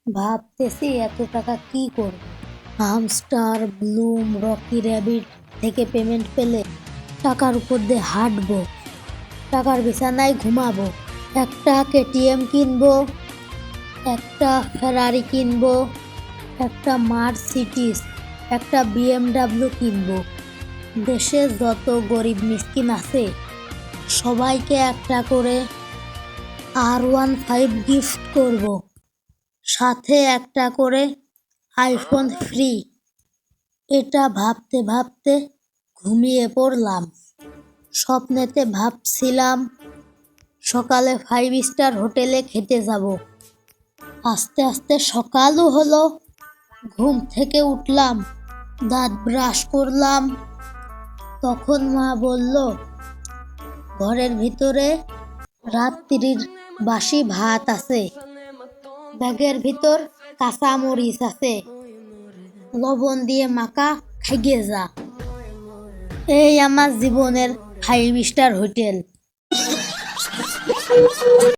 ভাবতেছি এত টাকা কি করব। হামস্টার, ব্লুম, রকি র্যাবিট থেকে পেমেন্ট পেলে টাকার উপর দিয়ে হাঁটবো, টাকার বিছানায় ঘুমাবো। একটা কেটিএম কিনবো, একটা ফেরারি কিনবো, একটা মার্সিডিজ, একটা বিএমডাব্লিউ কিনবো। দেশে যত গরিব মিসকিন আছে সবাইকে একটা করে R15 গিফট করব, সাথে একটা করে আইফোন ফ্রি। এটা ভাবতে ভাবতে ঘুমিয়ে পড়লাম। স্বপ্নেতে ভাবছিলাম সকালে 5 স্টার হোটেলে খেতে যাব। আস্তে আস্তে সকালও হলো। ঘুম থেকে উঠলাম, দাঁত ব্রাশ করলাম, তখন মা বলল ঘরের ভিতরে রাত্রির বাসি ভাত আছে, ব্যাগের ভিতর কাঁচা মরিচ আছে, লবণ দিয়ে মাখা খাইয়ে যা। এই আমার জীবনের 5 স্টার হোটেল।